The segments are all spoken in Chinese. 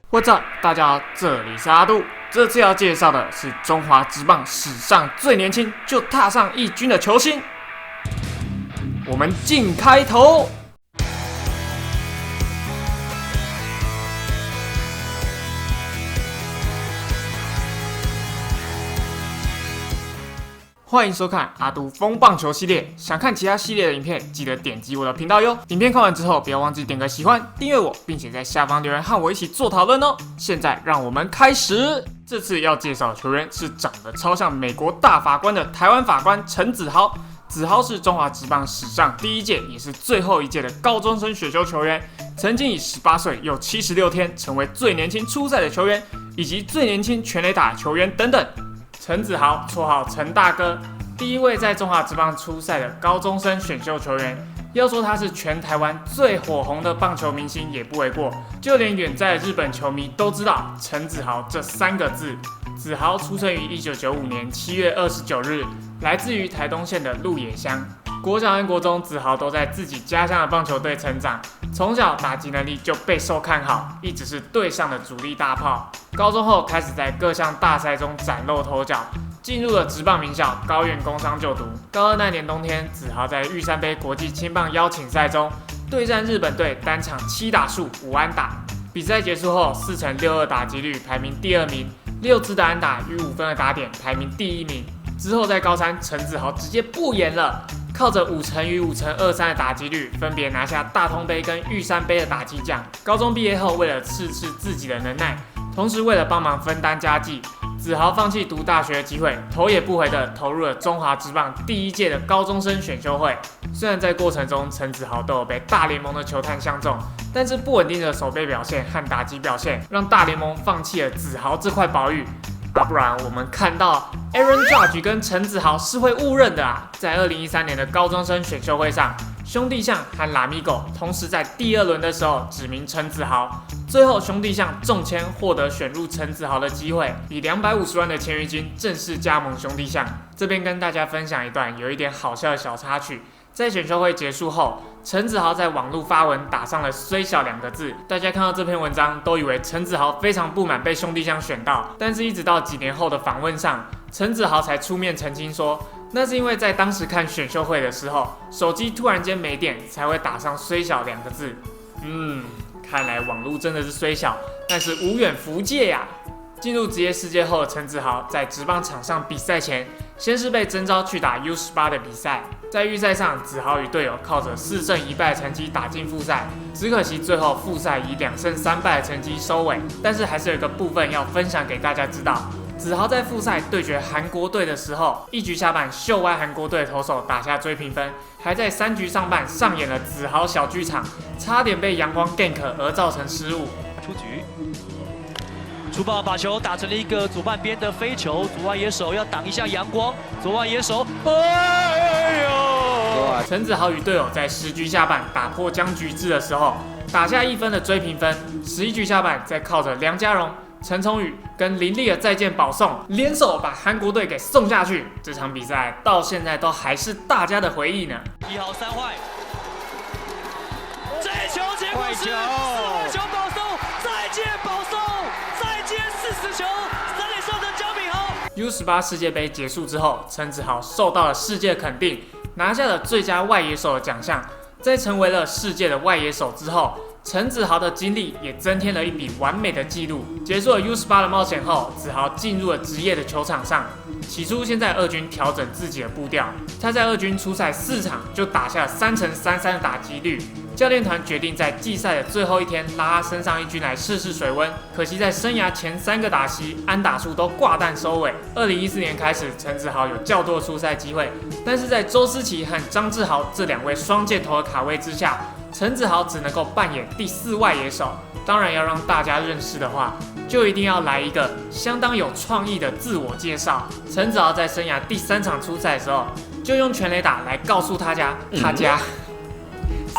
What's up， 大家好，这里是阿杜。这次要介绍的是中华职棒史上最年轻就踏上一军的球星。我们进开头。欢迎收看阿杜疯棒球系列，想看其他系列的影片，记得点击我的频道哟。影片看完之后，不要忘记点个喜欢、订阅我，并且在下方留言和我一起做讨论哦。现在让我们开始。这次要介绍的球员是长得超像美国大法官的台湾法官陈子豪。子豪是中华职棒史上第一届也是最后一届的高中生选秀球员，曾经以18岁又76天成为最年轻出赛的球员，以及最年轻全垒打球员等等。陈子豪，绰号陈大哥，第一位在中华职棒出赛的高中生选秀球员。要说他是全台湾最火红的棒球明星也不为过，就连远在日本球迷都知道陈子豪这3个字。子豪出生于1995年7月29日，来自于台东县的鹿野乡。国小和国中，子豪都在自己家乡的棒球队成长，从小打击能力就备受看好，一直是队上的主力大炮。高中后开始在各项大赛中崭露头角，进入了职棒名校高苑工商就读。高2那年冬天，子豪在玉山杯国际青棒邀请赛中对战日本队，单场7打数5安打。比赛结束后，4.62打击率排名第2名，6支的安打与5分的打点排名第1名。之后在高3，陈子豪直接不演了，靠着5成与5.23%的打击率，分别拿下大通杯跟玉山杯的打击奖。高中毕业后，为了试试自己的能耐，同时为了帮忙分担家计，子豪放弃读大学的机会，头也不回的投入了中华职棒第一届的高中生选秀会。虽然在过程中，陈子豪都有被大联盟的球探相中，但是不稳定的守备表现和打击表现，让大联盟放弃了子豪这块宝玉。不然我们看到 Aaron Judge 跟陈子豪是会误认的啊！在2013年的高中生选秀会上，兄弟象和拉米狗同时在第2轮的时候指名陈子豪，最后兄弟象中签获得选入陈子豪的机会，以250万的签约金正式加盟兄弟象。这边跟大家分享一段有一点好笑的小插曲。在选秀会结束后，陈子豪在网络发文打上了"虽小"2个字。大家看到这篇文章都以为陈子豪非常不满被兄弟象选到，但是一直到几年后的访问上，陈子豪才出面澄清说，那是因为在当时看选秀会的时候，手机突然间没电，才会打上"虽小"2个字。看来网络真的是虽小，但是无远弗届呀。进入职业世界后的陈子豪，在职棒场上比赛前，先是被征召去打 U18 的比赛。在预赛上，子豪与队友靠着4胜1败的成绩打进复赛，只可惜最后复赛以2胜3败的成绩收尾。但是还是有一个部分要分享给大家知道，子豪在复赛对决韩国队的时候，1局下半秀歪韩国队的投手打下追平分，还在3局上半上演了子豪小剧场，差点被阳光 gank 而造成失误。出局。出棒把球打成了一个左半边的飞球，左外野手要挡一下阳光，左外野手，哎呦！陈子豪与队友在10局下半打破僵局制的时候，打下1分的追平分。11局下半，再靠着梁家荣、陈崇宇跟林立的再见保送，联手把韩国队给送下去。这场比赛到现在都还是大家的回忆呢。1号3坏，这一球结果是4球保送，再见保送。40球，3垒上的江炳豪。U18 世界杯结束之后，陈子豪受到了世界肯定，拿下了最佳外野手的奖项。在成为了世界的外野手之后，陈子豪的经历也增添了一笔完美的记录。结束了 U18 的冒险后，子豪进入了职业的球场上。起初先在2军调整自己的步调，他在2军出赛4场就打下了3.33%的打击率。教练团决定在季赛的最后一天拉他升上1军来试试水温，可惜在生涯前3个打席安打数都挂蛋收尾。2014年开始，陈子豪有较多的出赛机会，但是在周思齐和张志豪这2位双箭头的卡位之下，陈子豪只能够扮演第4外野手。当然要让大家认识的话，就一定要来一个相当有创意的自我介绍。陈子豪在生涯第3场出赛的时候，就用全垒打来告诉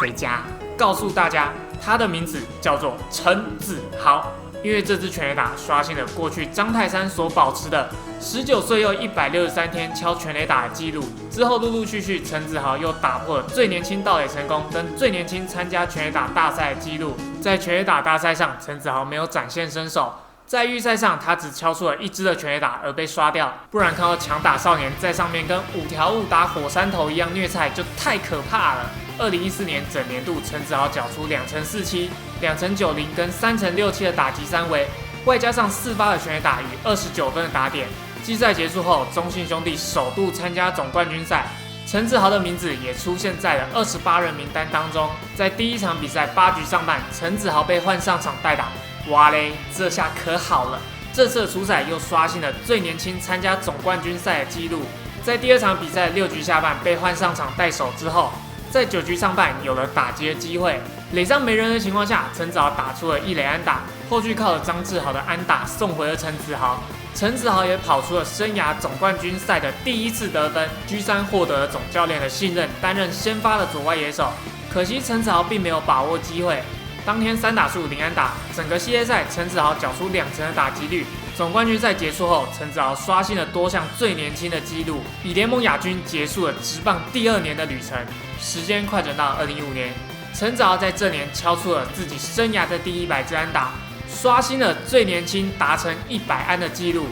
谁家？告诉大家，他的名字叫做陈子豪。因为这支全垒打刷新了过去张泰山所保持的19岁又163天敲全垒打的纪录。之后陆陆续续，陈子豪又打破了最年轻盗垒成功跟最年轻参加全垒打大赛的纪录。在全垒打大赛上，陈子豪没有展现身手。在预赛上，他只敲出了1支的全垒打而被刷掉，不然看到强打少年在上面跟5条悟打火山头一样虐菜，就太可怕了。2014年整年度，陈子豪缴出2成47、2成90跟3成67的打击三围，外加上4发的全垒打与29分的打点。季赛结束后，中信兄弟首度参加总冠军赛，陈子豪的名字也出现在了28人名单当中。在第一场比赛8局上半，陈子豪被换上场代打。哇嘞，这下可好了！这次的出赛又刷新了最年轻参加总冠军赛的纪录。在第二场比赛6局下半被换上场代手之后，在9局上半有了打击的机会，垒上没人的情况下，陈子豪打出了1垒安打，后续靠了张志豪的安打送回了陈子豪。陈子豪也跑出了生涯总冠军赛的第1次得分，G3获得了总教练的信任，担任先发的左外野手。可惜陈子豪并没有把握机会。当天3打数0安打，整个系列赛陈子豪缴出2成的打击率。总冠军赛结束后，陈子豪刷新了多项最年轻的纪录，以联盟亚军结束了职棒第2年的旅程。时间快转到2015年，陈子豪在这年敲出了自己生涯的第100支安打，刷新了最年轻达成100安的纪录。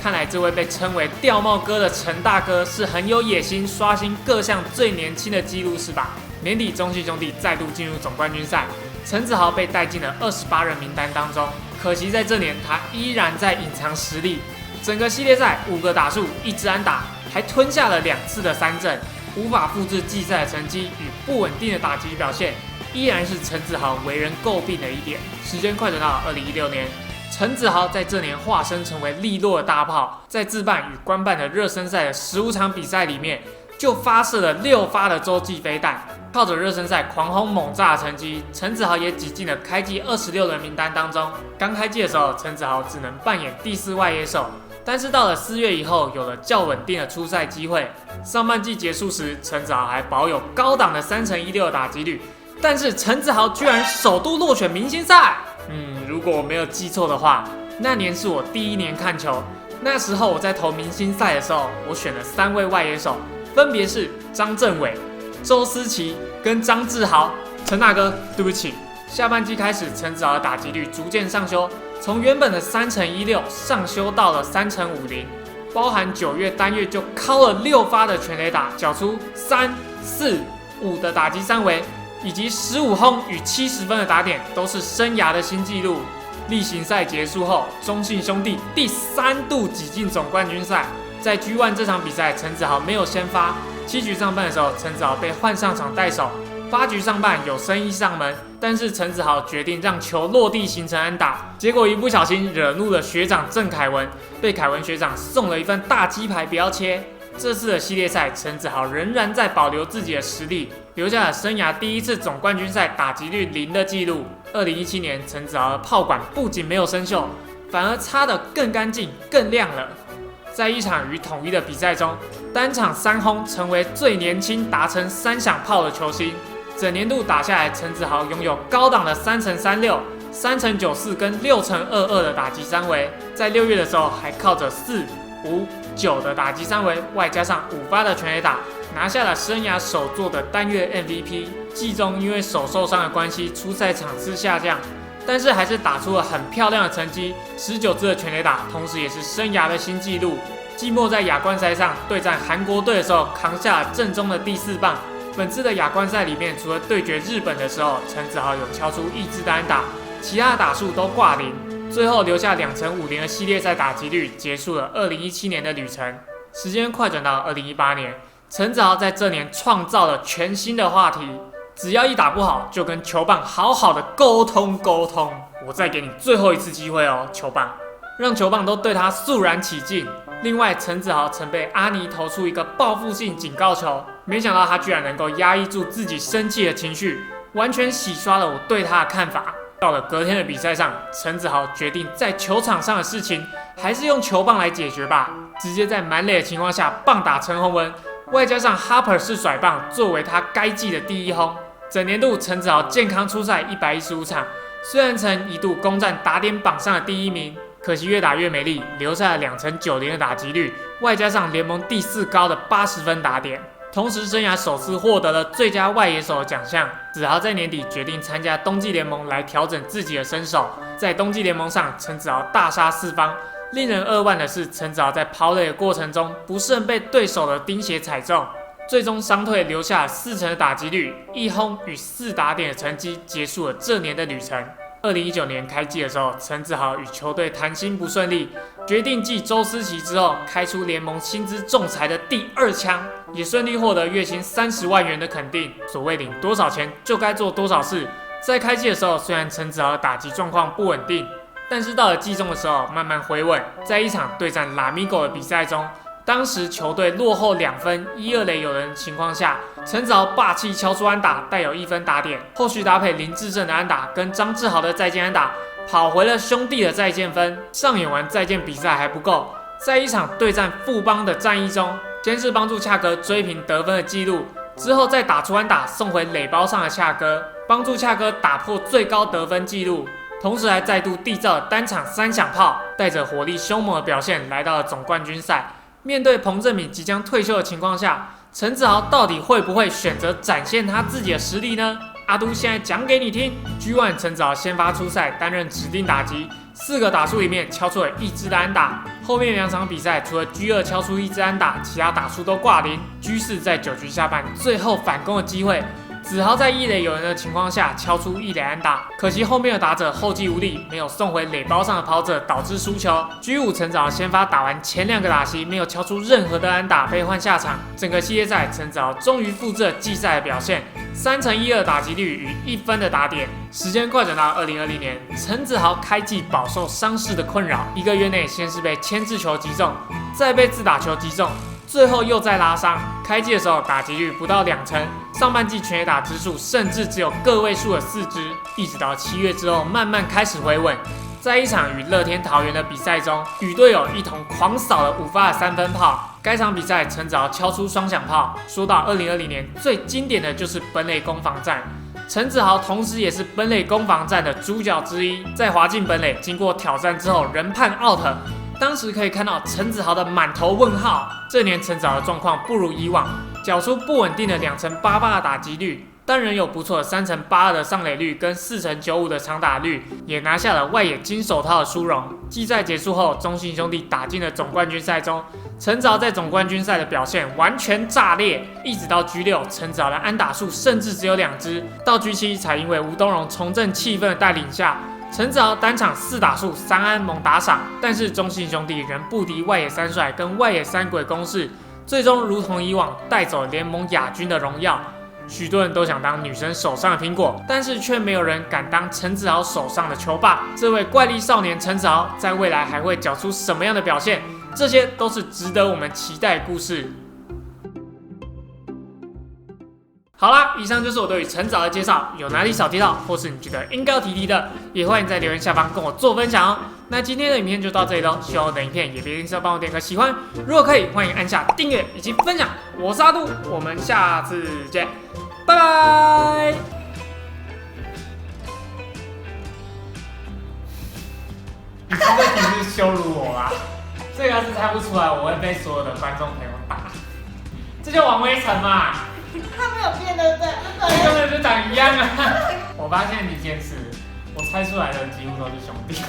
看来这位被称为吊帽哥的陈大哥是很有野心，刷新各项最年轻的纪录是吧？年底中信兄弟再度进入总冠军赛，陈子豪被带进了28人名单当中。可惜在这年他依然在隐藏实力，整个系列赛5个打数1支安打，还吞下了2次的3振，无法复制季赛的成绩与不稳定的打击表现，依然是陈子豪为人诟病的一点。时间快转到2016年，陈子豪在这年化身成为利落的大炮，在自办与官办的热身赛的15场比赛里面，就发射了6发的洲际飞弹，靠着热身赛狂轰猛炸的成绩，陈子豪也挤进了开季26人名单当中。刚开季的时候，陈子豪只能扮演第4外野手，但是到了4月以后，有了较稳定的出赛机会。上半季结束时，陈子豪还保有高档的3成16的打击率，但是陈子豪居然首度落选明星赛。如果我没有记错的话，那年是我第1年看球，那时候我在投明星赛的时候，我选了3位外野手，分别是张振伟、周思齐跟张志豪。陈大哥，对不起。下半季开始，陈子豪的打击率逐渐上修，从原本的3成16上修到了3成50，包含9月单月就敲了6发的全垒打，缴出3、4、5的打击三围，以及15轰与70分的打点，都是生涯的新纪录。例行赛结束后，中信兄弟第3度挤进总冠军赛。在 G1 这场比赛，陈子豪没有先发。7局上半的时候，陈子豪被换上场代手。8局上半有生意上门，但是陈子豪决定让球落地形成安打，结果一不小心惹怒了学长郑凯文，被凯文学长送了一份大鸡排不要切。这次的系列赛，陈子豪仍然在保留自己的实力，留下了生涯第1次总冠军赛打击率0的纪录。2017年，陈子豪的炮管不仅没有生锈，反而擦得更干净、更亮了。在一场与统一的比赛中，单场3轰，成为最年轻达成3响炮的球星。整年度打下来，陈子豪拥有高档的3成36、3成94跟6成22的打击三围。在6月的时候，还靠着4、5、9的打击三围，外加上5发的全垒打，拿下了生涯首座的单月 MVP。季中因为手受伤的关系，出赛场次下降，但是还是打出了很漂亮的成绩，19支的全垒打，同时也是生涯的新纪录。季末在亚冠赛上对战韩国队的时候，扛下了正中的第4棒。本次的亚冠赛里面，除了对决日本的时候，陈子豪有敲出1支单打，其他的打数都挂0，最后留下2成50的系列赛打击率，结束了2017年的旅程。时间快转到2018年，陈子豪在这年创造了全新的话题，只要一打不好，就跟球棒好好的沟通。我再给你最后一次机会哦，球棒，让球棒都对他肃然起敬。另外，陈子豪曾被阿尼投出一个报复性警告球，没想到他居然能够压抑住自己生气的情绪，完全洗刷了我对他的看法。到了隔天的比赛上，陈子豪决定在球场上的事情还是用球棒来解决吧，直接在满垒的情况下棒打陈宏文，外加上 Harper 式甩棒作为他该季的第1轰。整年度陈子豪健康出赛115场，虽然曾一度攻占打点榜上的第1名，可惜越打越没力，留下了2成90的打击率，外加上联盟第4高的80分打点。同时，生涯首次获得了最佳外野手的奖项。子豪在年底决定参加冬季联盟来调整自己的身手。在冬季联盟上，陈子豪大杀四方。令人扼腕的是，陈子豪在跑垒的过程中不慎被对手的钉鞋踩中，最终伤退，留下4成的打击率，1轰与4打点的成绩，结束了这年的旅程。2019年开季的时候，陈子豪与球队谈薪不顺利，决定继周思齐之后开出联盟薪资仲裁的第2枪，也顺利获得月薪30万元的肯定。所谓领多少钱就该做多少事。在开季的时候，虽然陈子豪的打击状况不稳定，但是到了季中的时候慢慢回稳。在一场对战拉米狗的比赛中，当时球队落后2分，1、2垒有人的情况下，陈子豪霸气敲出安打，带有1分打点。后续搭配林志胜的安打跟张志豪的再见安打，跑回了兄弟的再见分。上演完再见比赛还不够，在一场对战富邦的战役中，先是帮助恰哥追平得分的纪录，之后再打出安打送回垒包上的恰哥，帮助恰哥打破最高得分纪录。同时还再度缔造了单场3响炮，带着火力凶猛的表现来到了总冠军赛。面对彭政闵即将退休的情况下，陈子豪到底会不会选择展现他自己的实力呢？阿都现在讲给你听。G1 陈子豪先发出赛，担任指定打击，4个打数里面敲出了1支的安打。后面2场比赛，除了 G2 敲出1支安打，其他打数都挂零。G4 在9局下半最后反攻的机会，子豪在1垒有人的情况下敲出1垒安打，可惜后面的打者后继无力，没有送回垒包上的跑者，导致输球。G5 陈子豪先发打完前2个打席，没有敲出任何的安打，被换下场。整个系列赛，陈子豪终于复制了季赛的表现，3成12打击率与1分的打点。时间快转到2020年，陈子豪开季饱受伤势的困扰，1个月内先是被牵制球击中，再被自打球击中，最后又再拉伤。开季的时候打击率不到2成，上半季全垒打支数甚至只有个位数的4支，一直到7月之后慢慢开始回稳。在一场与乐天桃园的比赛中，与队友一同狂扫了5发的3分炮。该场比赛陈子豪敲出双响炮。说到2020年最经典的就是本垒攻防战，陈子豪同时也是本垒攻防战的主角之一，在滑进本垒经过挑战之后仍判 out。当时可以看到陈子豪的满头问号。这年陈子豪的状况不如以往，缴出不稳定的2成88的打击率，但仍有不错的3成82的上垒率跟4成95的长打率，也拿下了外野金手套的殊荣。季赛结束后，中信兄弟打进了总冠军赛中，陈子豪在总冠军赛的表现完全炸裂，一直到 G6， 陈子豪的安打数甚至只有2支，到 G7 才因为吴东荣重振气氛的带领下，陈子豪单场4打数3安猛打赏，但是中信兄弟仍不敌外野三帅跟外野三鬼攻势，最终如同以往带走联盟亚军的荣耀。许多人都想当女神手上的苹果，但是却没有人敢当陈子豪手上的球棒。这位怪力少年陈子豪在未来还会缴出什么样的表现？这些都是值得我们期待的故事。好啦，以上就是我对于陈子豪的介绍，有哪里少提到，或是你觉得应该要提的，也欢迎在留言下方跟我做分享哦。那今天的影片就到这里喽，希望我的影片也别吝啬帮我点个喜欢，如果可以，欢迎按下订阅以及分享。我是阿杜，我们下次见，拜拜。你这个题是羞辱我吧？这个要是猜不出来，我会被所有的观众朋友打。这叫王威成嘛？他没有变，对不对？这根本就长一样啊！我发现你坚持，我猜出来的几乎都是兄弟。